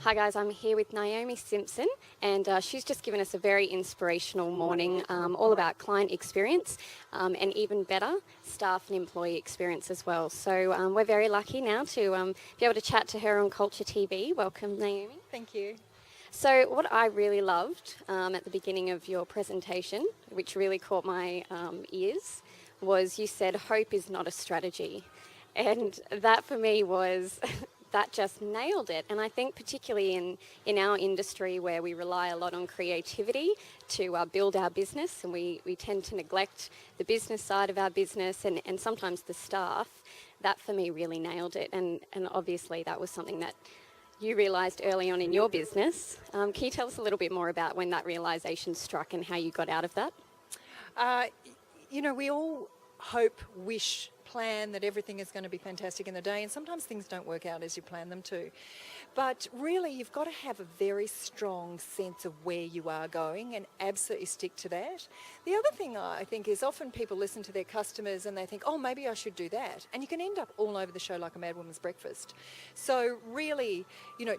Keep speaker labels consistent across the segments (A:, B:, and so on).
A: Hi guys, I'm here with Naomi Simson, and she's just given us a very inspirational morning, all about client experience, and even better, staff and employee experience as well. So we're very lucky now to be able to chat to her on Culture TV. Welcome, Naomi.
B: Thank you.
A: So what I really loved at the beginning of your presentation, which really caught my ears, was you said hope is not a strategy. And that for me was, that just nailed it. And I think particularly in our industry where we rely a lot on creativity to build our business, and we tend to neglect the business side of our business and sometimes the staff, that for me really nailed it. And obviously that was something that you realised early on in your business. Can you tell us a little bit more about when that realisation struck and how you got out of that?
B: We all hope, wish, plan that everything is going to be fantastic in the day, and sometimes things don't work out as you plan them to. But really, you've got to have a very strong sense of where you are going and absolutely stick to that. The other thing I think is often people listen to their customers and they think, oh, maybe I should do that. And you can end up all over the show like a mad woman's breakfast. So really,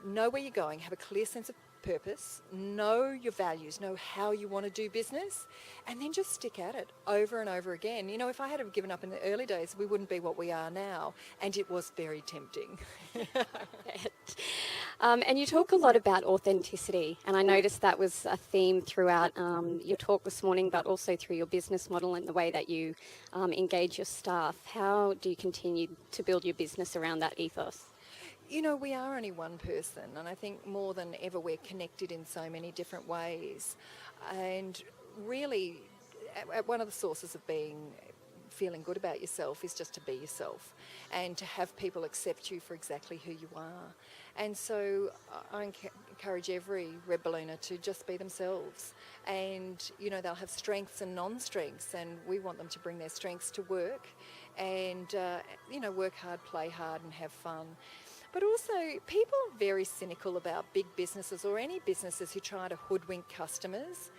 B: know where you're going, have a clear sense of purpose, know your values, know how you want to do business, and then just stick at it over and over again. If I had given up in the early days, we wouldn't be what we are now, and it was very tempting.
A: And you talk a lot about authenticity, and I noticed that was a theme throughout your talk this morning, but also through your business model and the way that you engage your staff. How do you continue to build your business around that ethos?
B: We are only one person, and I think more than ever we're connected in so many different ways. And really, one of the sources of feeling good about yourself is just to be yourself and to have people accept you for exactly who you are. And so I encourage every Red Ballooner to just be themselves. And, they'll have strengths and non-strengths, and we want them to bring their strengths to work and, work hard, play hard and have fun. But also, people are very cynical about big businesses or any businesses who try to hoodwink customers.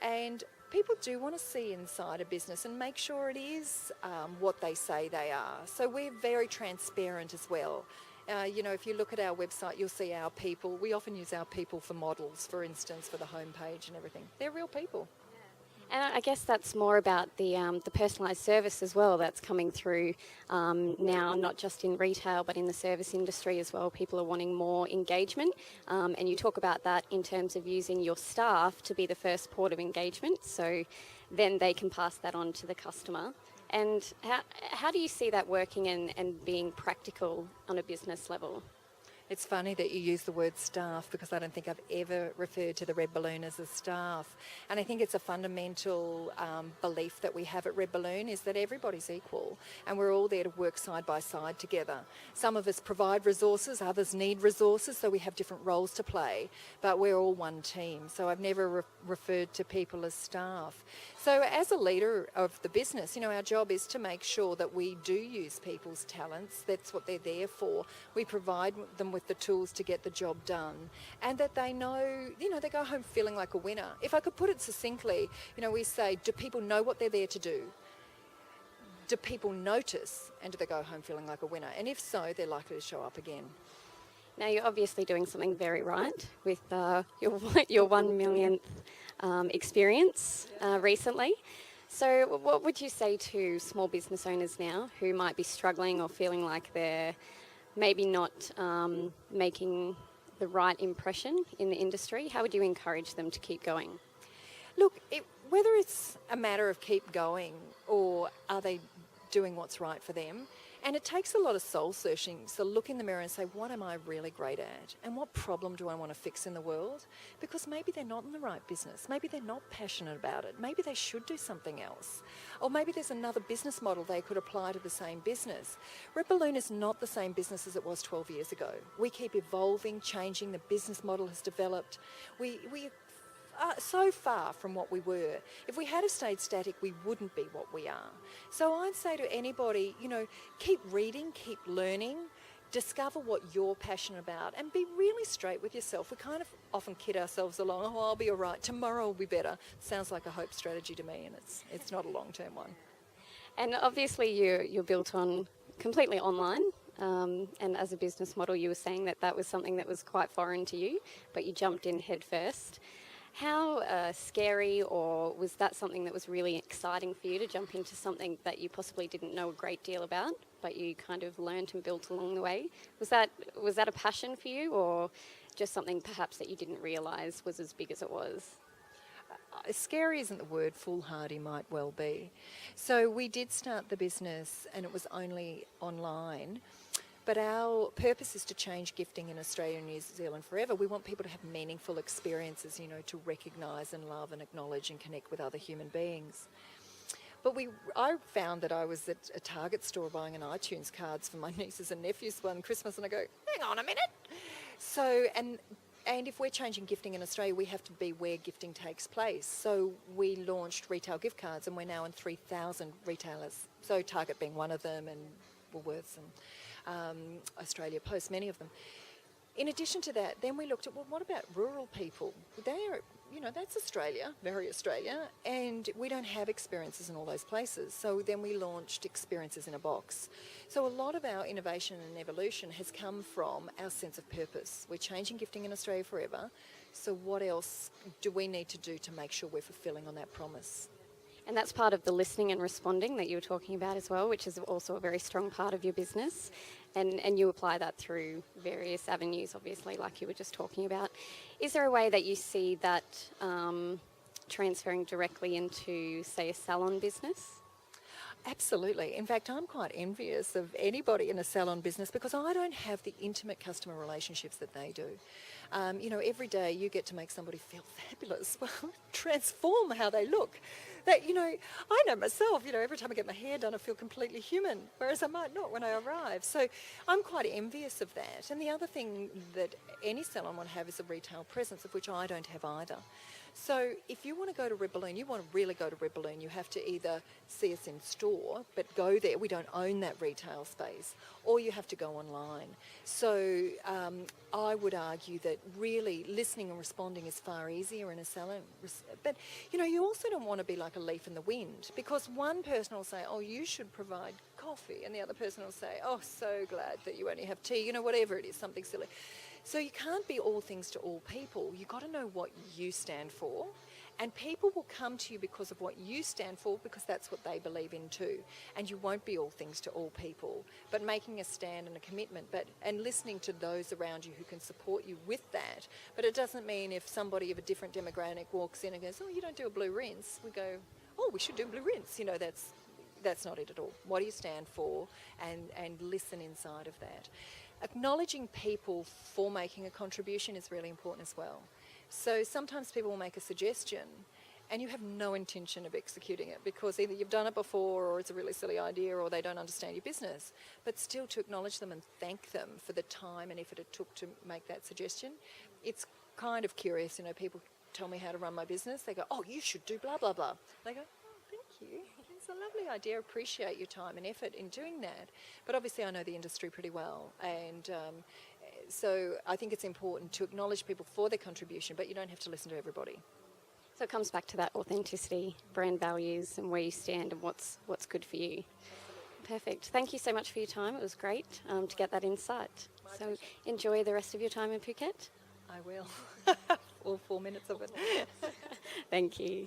B: And people do want to see inside a business and make sure it is what they say they are. So we're very transparent as well. If you look at our website, you'll see our people. We often use our people for models, for instance, for the homepage and everything. They're real people.
A: And I guess that's more about the personalised service as well that's coming through now, not just in retail but in the service industry as well. People are wanting more engagement, and you talk about that in terms of using your staff to be the first port of engagement, so then they can pass that on to the customer. And how do you see that working and being practical on a business level?
B: It's funny that you use the word staff, because I don't think I've ever referred to the Red Balloon as a staff. And I think it's a fundamental belief that we have at Red Balloon is that everybody's equal and we're all there to work side by side together. Some of us provide resources, others need resources, so we have different roles to play, but we're all one team. So I've never referred to people as staff. So as a leader of the business, our job is to make sure that we do use people's talents. That's what they're there for. We provide them with the tools to get the job done, and that they know, they go home feeling like a winner. If I could put it succinctly, we say, do people know what they're there to do? Do people notice, and do they go home feeling like a winner? And if so, they're likely to show up again.
A: Now, you're obviously doing something very right with your 1 millionth experience recently. So what would you say to small business owners now who might be struggling or feeling like they're maybe not making the right impression in the industry? How would you encourage them to keep going?
B: Look, whether it's a matter of keep going or are they doing what's right for them, and it takes a lot of soul searching. So look in the mirror and say, what am I really great at? And what problem do I want to fix in the world? Because maybe they're not in the right business. Maybe they're not passionate about it. Maybe they should do something else. Or maybe there's another business model they could apply to the same business. Red Balloon is not the same business as it was 12 years ago. We keep evolving, changing. The business model has developed. We so far from what we were. If we had stayed static, we wouldn't be what we are. So I'd say to anybody, keep reading, keep learning, discover what you're passionate about, and be really straight with yourself. We kind of often kid ourselves along, oh, I'll be all right, tomorrow will be better. Sounds like a hope strategy to me, and it's not a long-term one.
A: And obviously you're built on completely online. and as a business model, you were saying that that was something that was quite foreign to you, but you jumped in head first. How scary, or was that something that was really exciting for you to jump into something that you possibly didn't know a great deal about, but you kind of learned and built along the way? Was that a passion for you, or just something perhaps that you didn't realise was as big as it was?
B: Scary isn't the word, foolhardy might well be. So we did start the business and it was only online. But our purpose is to change gifting in Australia and New Zealand forever. We want people to have meaningful experiences, to recognise and love and acknowledge and connect with other human beings. But I found that I was at a Target store buying an iTunes cards for my nieces and nephews one Christmas, and I go, hang on a minute. So, and if we're changing gifting in Australia, we have to be where gifting takes place. So we launched retail gift cards, and we're now in 3,000 retailers. So Target being one of them, and Woolworths and Australia Post, many of them. In addition to that, then we looked at, well, what about rural people? That's Australia, very Australia, and we don't have experiences in all those places. So then we launched Experiences in a Box. So a lot of our innovation and evolution has come from our sense of purpose. We're changing gifting in Australia forever. So what else do we need to do to make sure we're fulfilling on that promise?
A: And that's part of the listening and responding that you were talking about as well, which is also a very strong part of your business. And you apply that through various avenues, obviously, like you were just talking about. Is there a way that you see that transferring directly into, say, a salon business?
B: Absolutely. In fact, I'm quite envious of anybody in a salon business because I don't have the intimate customer relationships that they do. Every day you get to make somebody feel fabulous. Well, transform how they look. I know myself, every time I get my hair done, I feel completely human, whereas I might not when I arrive. So I'm quite envious of that. And the other thing that any salon would have is a retail presence, of which I don't have either. So if you want to go to Red Balloon, you want to really go to Red Balloon, you have to either see us in store, but go there. We don't own that retail space, or you have to go online. So I would argue that really listening and responding is far easier in a salon. But, you also don't want to be like a leaf in the wind, because one person will say, oh, you should provide coffee, and the other person will say, oh, so glad that you only have tea, whatever it is, something silly. So you can't be all things to all people. You've got to know what you stand for, and people will come to you because of what you stand for, because that's what they believe in too. And you won't be all things to all people, but making a stand and a commitment, and listening to those around you who can support you with that. But it doesn't mean if somebody of a different demographic walks in and goes, oh, you don't do a blue rinse, we go, oh, we should do a blue rinse. That's not it at all. What do you stand for, and listen inside of that. Acknowledging people for making a contribution is really important as well. So sometimes people will make a suggestion and you have no intention of executing it because either you've done it before, or it's a really silly idea, or they don't understand your business. But still, to acknowledge them and thank them for the time and effort it took to make that suggestion, it's kind of curious. People tell me how to run my business. They go, oh, you should do blah, blah, blah. They go, oh, thank you. It's a lovely idea. Appreciate your time and effort in doing that. But obviously I know the industry pretty well, and so I think it's important to acknowledge people for their contribution, but you don't have to listen to everybody.
A: So it comes back to that authenticity, brand values, and where you stand and what's good for you. Perfect. Thank you so much for your time. It was great to get that insight. So enjoy the rest of your time in Phuket.
B: I will. All 4 minutes of it.
A: Thank you.